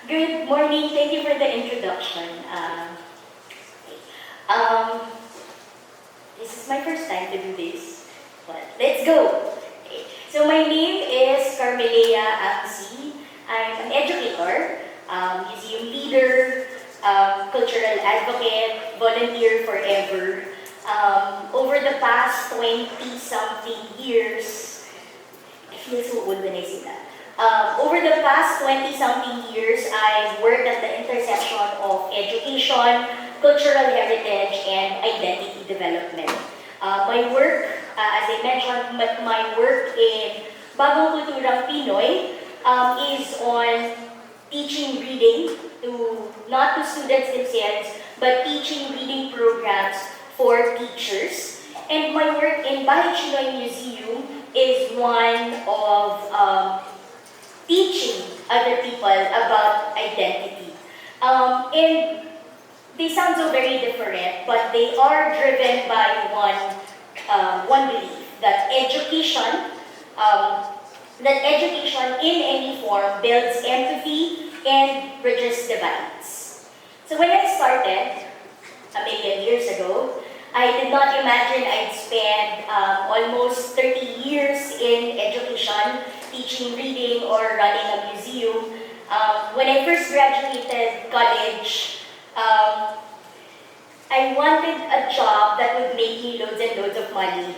Good morning. Thank you for the introduction. Um, this is my first time to do this, but let's go. Okay. So my name is Carmelea Amsi. I'm an educator, museum leader, cultural advocate, volunteer forever. Over the past 20-something years, I feel so old when I say that. Over the past 20-something years, I've worked at the intersection of education, cultural heritage, and identity development. My work, as I mentioned, my work in Bagong Kulturang Pinoy is on teaching reading to, not to students themselves, but teaching reading programs for teachers. And my work in Bahay Chinoy Museum is one of teaching other people about identity. And they sound so very different, but they are driven by one belief that um, education in any form builds empathy and bridges divides. So when I started a million years ago, I did not imagine I'd spend almost 30 years in education, teaching reading or running a museum. When I first graduated college, I wanted a job that would make me loads and loads of money.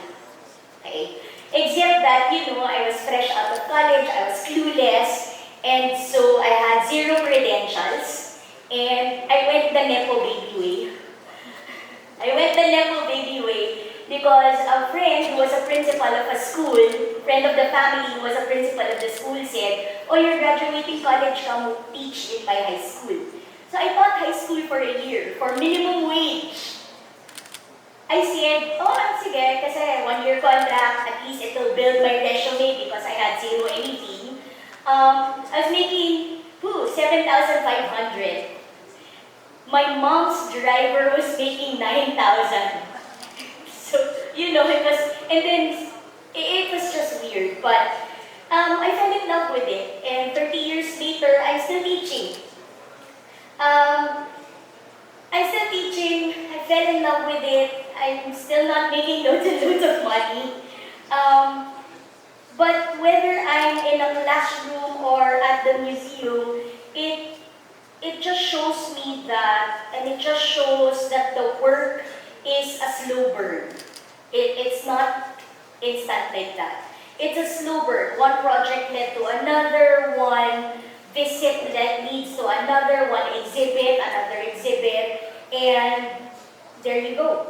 Okay? Except that, I was fresh out of college, I was clueless, and so I had zero credentials, and I went the Nepo baby way. I went the Nepo baby way because a friend who was a principal of a school, friend of the family who was a principal of the school said, "Oh, you're graduating college, come teach in my high school." So I taught high school for a year, for minimum wage. I said, "Oh, sige, kasi 1-year contract, at least it will build my resume because I had zero anything." I was making 7,500. My mom's driver was making 9,000. So, it was, and then it was just weird. But I fell in love with it. And 30 years later, I'm still teaching. Um, I'm still teaching. I fell in love with it. I'm still not making loads and loads of money. Um, but whether I'm in a classroom or at the museum, it just shows me that, and it just shows that the work is a slow burn. It's not instant like that. It's a slow burn. One project led to another, one visit that leads to another, one exhibit, another exhibit, and there you go.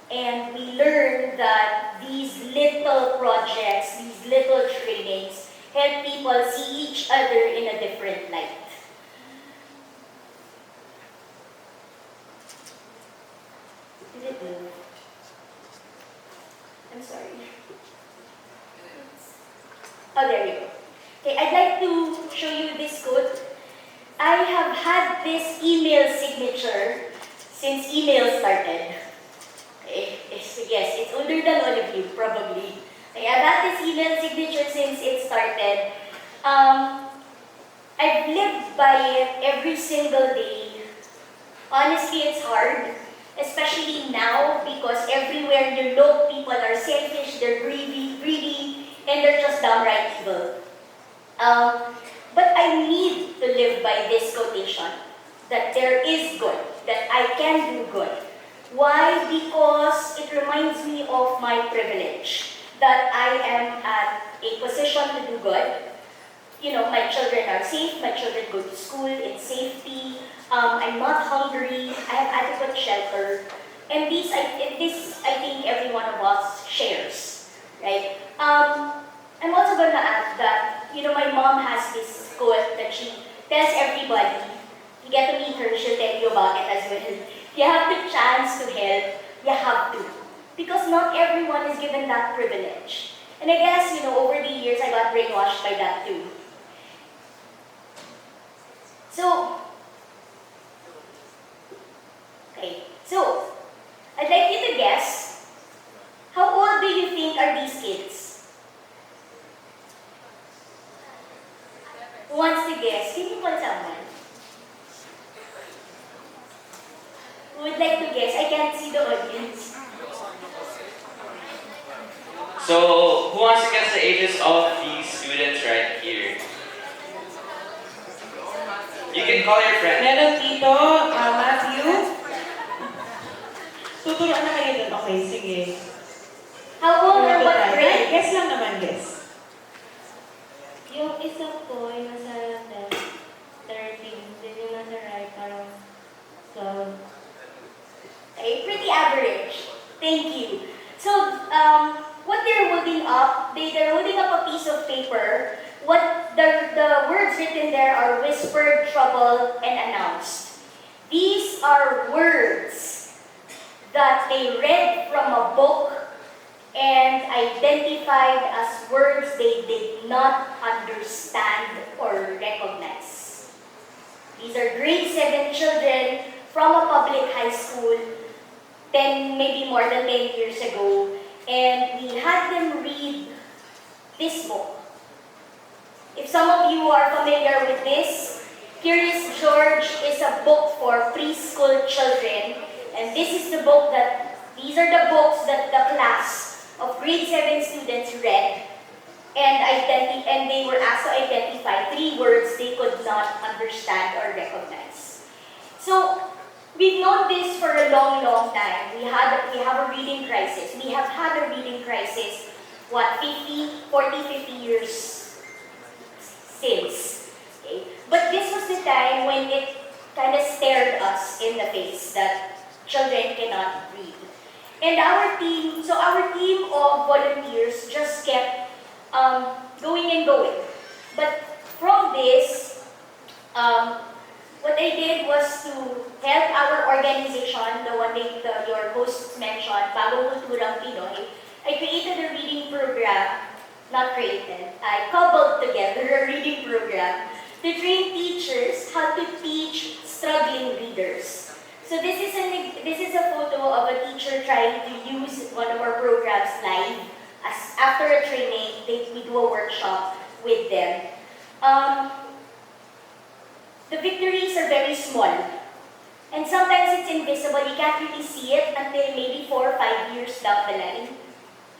And we learn that these little projects, these little trainings, help people see each other in a different light. Did it move? I'm sorry. Oh, there you go. Okay, I'd like to show you this quote. I have had this email signature since email started. Okay, yes, it's older than all of you, probably. Okay, I've had this email signature since it started. I've lived by it every single day. Honestly, it's hard, especially now because everywhere you look, people are selfish, they're greedy, and they're just downright evil. But I need to live by this quotation, that there is good, that I can do good. Why? Because it reminds me of my privilege, that I am at a position to do good. My children are safe, my children go to school in safety, I'm not hungry, I have adequate shelter, and this I think every one of us shares, right? I'm also going to add that, my mom has this quote that she tells everybody. You get to meet her, she'll tell you about it as well. You have the chance to help, you have to. Because not everyone is given that privilege. And I guess, over the years, I got brainwashed by that too. So, I'd like you to guess, how old do you think are these kids? Who wants to guess? Can you call someone? So, who wants to guess the ages of these students right here? You can call your friend. Meron dito, Matthew. Tuturuan na kayo dun. Okay, sige. How old or what grade? Guess lang naman, guess. Yung isa po, yung nasa left, 13. Then yung nasa right, parang 12. Okay, pretty average. Thank you. So, what they're holding up, they're holding up a piece of paper. What the words written there are whispered, troubled, and announced. These are words that they read from a book and identified as words they did not understand or recognize. These are grade 7 children from a public high school 10, maybe more than 10 years ago, and we had them read this book. If some of you are familiar with this, Curious George is a book for preschool children, and this is the book these are the books that the class of grade 7 students read, and they were asked to identify 3 words they could not understand or recognize. So, we've known this for a long, long time. We have a reading crisis. We have had a reading crisis, 50 years since. Okay? But this was the time when it kind of stared us in the face that children cannot read. And our team of volunteers just kept going and going. But from this, what I did was to help our organization, the one that your host mentioned, Bagong Kulturang Pinoy. I created a reading program, not created, I cobbled together a reading program to train teachers how to teach struggling readers. So this is a photo of a teacher trying to use one of our programs live. After a training, we do a workshop with them. The victories are very small. And sometimes it's invisible. You can't really see it until maybe 4 or 5 years down the line.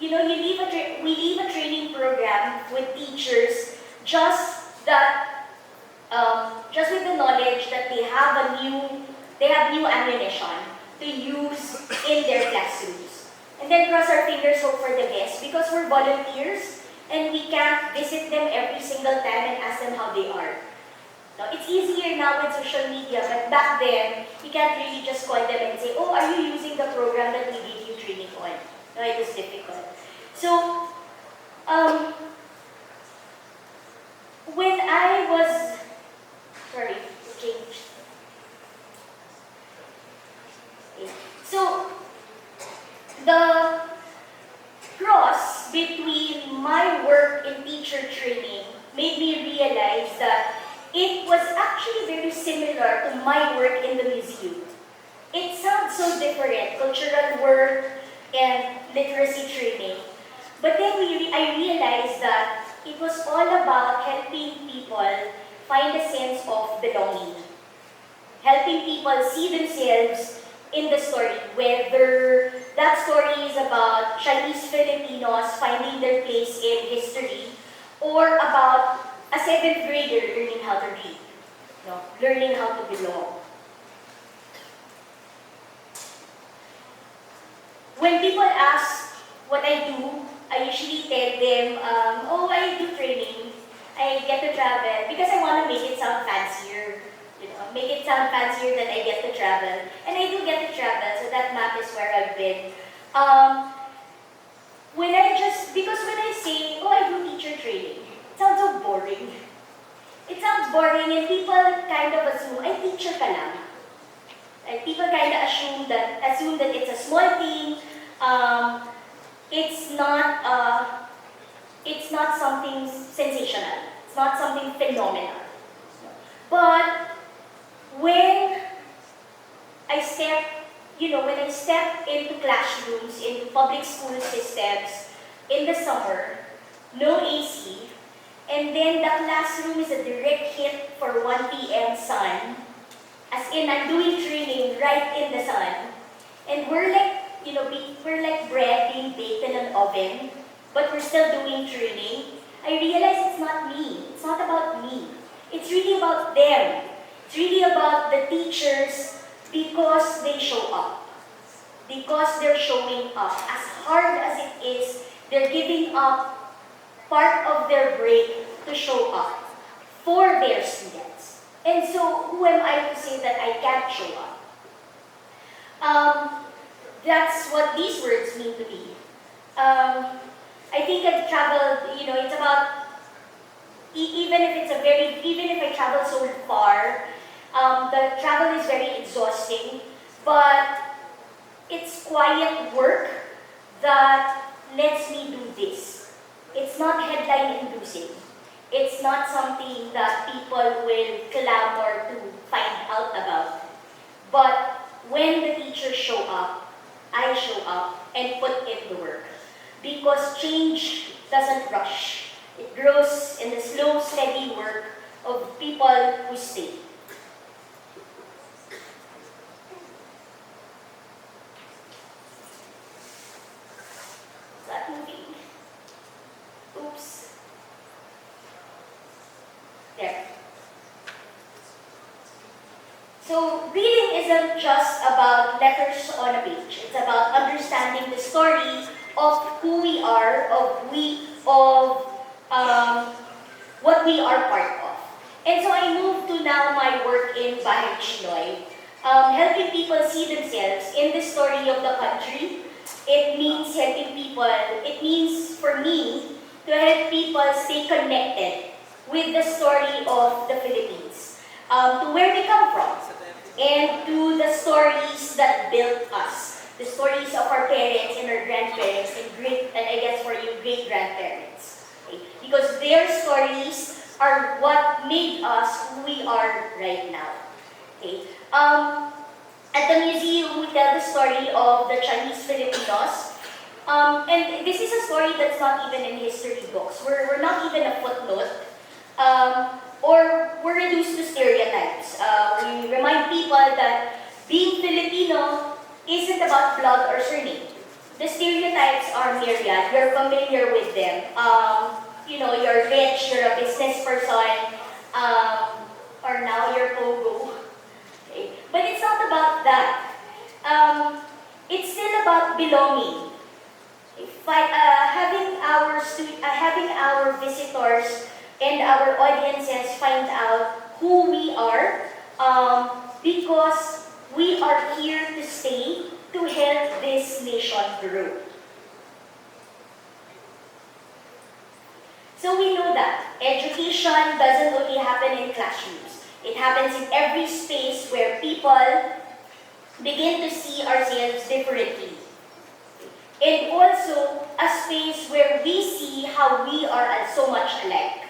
You know, we leave a training program with teachers just with the knowledge that they have new ammunition to use in their classrooms. And then cross our fingers, hope for the best, because we're volunteers and we can't visit them every single time and ask them how they are. No, it's easier now with social media, but back then, you can't really just call them and say, oh, are you using the program that we gave you training on? No, it was difficult. So, when I was, sorry, it changed. Okay. So, the cross between my work in teacher training made me realize that it was actually very similar to my work in the museum. It sounds so different, cultural work and literacy training. But then I realized that it was all about helping people find a sense of belonging. Helping people see themselves in the story, whether that story is about Chinese Filipinos finding their place in history, or about a 7th grader learning how to read, learning how to belong. When people ask what I do, I usually tell them, oh, I do training. I get to travel because I want to make it sound fancier. Make it sound fancier that I get to travel. And I do get to travel, so that map is where I've been. Because when I say, oh, I do teacher training, it sounds so boring. It sounds boring and people kind of assume, ay, teacher ka lang. And people kind of assume that it's a small thing. It's not something sensational. It's not something phenomenal. But when I step into classrooms, into public school systems in the summer, no AC, and then the classroom is a direct hit for 1 p.m. sun, as in I'm doing training right in the sun, and we're like bread being baked in an oven. but we're still doing training, I realize it's not me. It's not about me. It's really about them. It's really about the teachers because they show up. Because they're showing up. As hard as it is, they're giving up part of their break to show up for their students. And so, who am I to say that I can't show up? That's what these words mean to me. I think I've traveled, it's about, even if I travel so far, the travel is very exhausting, but it's quiet work that lets me do this. It's not headline inducing. It's not something that people will clamor to find out about. But when the teachers show up, I show up and put in the work. Because change doesn't rush. It grows in the slow, steady work of people who stay. Is that moving? Oops. There. So, reading isn't just about letters on a page. It's about understanding the story of who we are, of what we are part of. And so I moved to now my work in Bahay Chinoy, helping people see themselves in the story of the country. It means helping people, it means for me to help people stay connected with the story of the Philippines, to where we come from, and to the stories that built us, the stories of our parents and our grandparents and I guess for you, great-grandparents. Okay? Because their stories are what made us who we are right now. Okay? At the museum, we tell the story of the Chinese Filipinos. And this is a story that's not even in history books. We're not even a footnote. Or we're reduced to stereotypes. We remind people that being Filipino isn't about blood or surname. The stereotypes are myriad. You're familiar with them. You're rich, you're a business person, or now you're pogo. Okay? But it's not about that. It's still about belonging. Having our visitors and our audiences find out who we are, because we are here to stay to help this nation grow. So we know that education doesn't only happen in classrooms. It happens in every space where people begin to see ourselves differently. And also a space where we see how we are so much alike.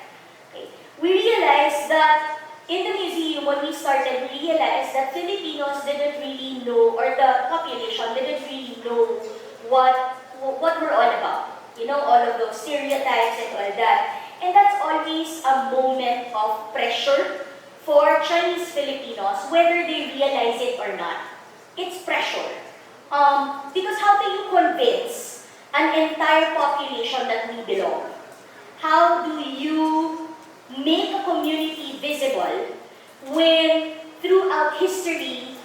Okay. We realized that in the museum, when we started, we realized that Filipinos didn't really know, or the population didn't really know what we're all about. All of those stereotypes and all that. And that's always a moment of pressure for Chinese Filipinos, whether they realize it or not. It's pressure. Because how do you convince an entire population that we belong? How do you make a community visible when throughout history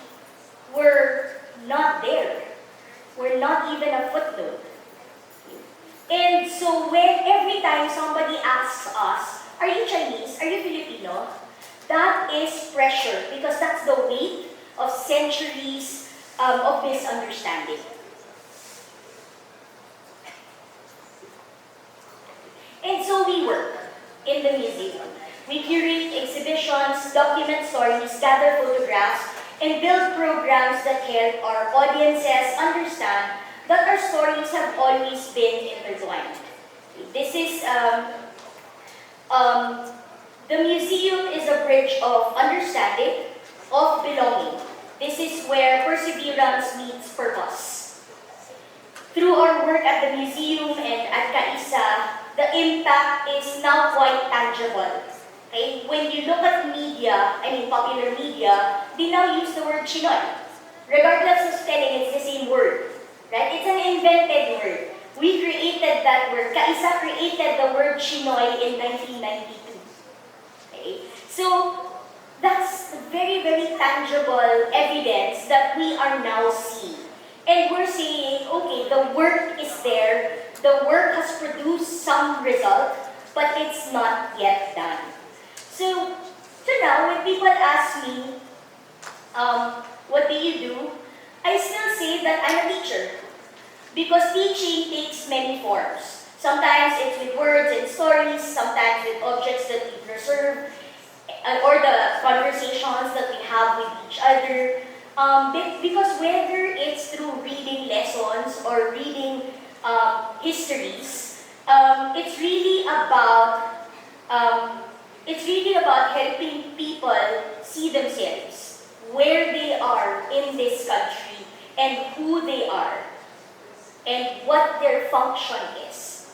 we're not there? We're not even a footnote. And so every time somebody asks us, are you Chinese? Are you Filipino? That is pressure because that's the weight of centuries of misunderstanding. And so we work in the museum. We curate exhibitions, document stories, gather photographs, and build programs that help our audiences understand that our stories have always been intertwined. This is, the museum is a bridge of understanding, of belonging. This is where perseverance meets purpose. Through our work at the museum and at CAISA, the impact is now quite tangible. Okay? When you look at popular media, they now use the word Chinoy. Regardless of spelling, it's the same word. Right? It's an invented word. We created that word. Kaisa created the word Chinoy in 1992. Okay? So, that's very, very tangible evidence that we are now seeing. And we're saying, okay, the work is there, the work has produced some result, but it's not yet done. So now, when people ask me, what do you do? I still say that I'm a teacher. Because teaching takes many forms. Sometimes it's with words and stories, sometimes with objects that we preserve, or the conversations that we have with each other. Because whether it's through reading lessons or reading histories, it's really about helping people see themselves, where they are in this country, and who they are, and what their function is.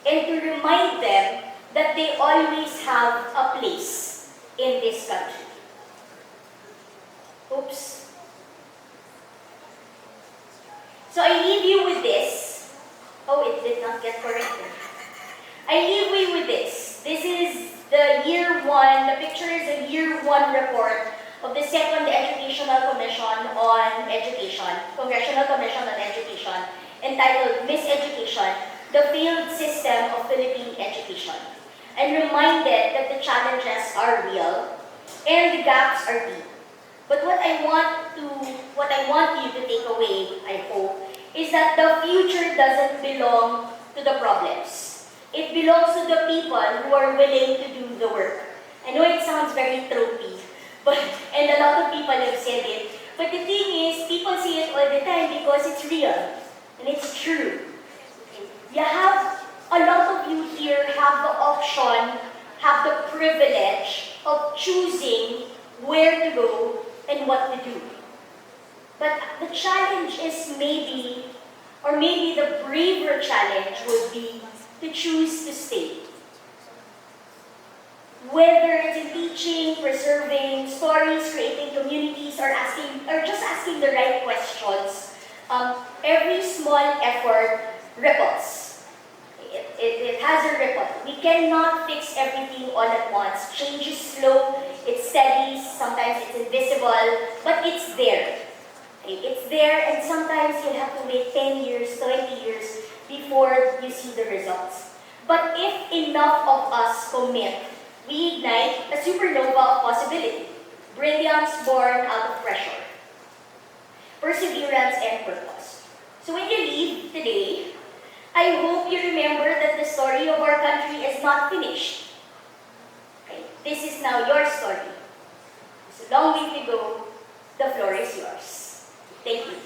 And to remind them that they always have a place in this country. Oops. So I leave you with this. Oh, it did not get corrected. I leave you with this. This is the year one, the picture is a year one report of the Second Educational Commission on Education, Congressional Commission on Education, entitled Miseducation, the Failed System of Philippine Education. I'm reminded that the challenges are real and the gaps are deep. But what I want you to take away, I hope, is that the future doesn't belong to the problems. It belongs to the people who are willing to do the work. I know it sounds very tropey, and a lot of people have said it. But the thing is, people say it all the time because it's real and it's true. You have, a lot of you here have the option, have the privilege of choosing where to go and what to do. But the challenge is maybe the braver challenge would be to choose to stay. Whether it's in teaching, preserving stories, creating communities, or just asking the right questions, every small effort ripples. It has a ripple. We cannot fix everything all at once. Change is slow, it's steady, sometimes it's invisible, but it's there. It's there, and sometimes you'll have to wait 10 years, 20 years before you see the results. But if enough of us commit, we ignite a supernova of possibility, brilliance born out of pressure, perseverance, and purpose. So when you leave today, I hope you remember that the story of our country is not finished. Okay? This is now your story. It's a long way to go. The floor is yours. Thank you.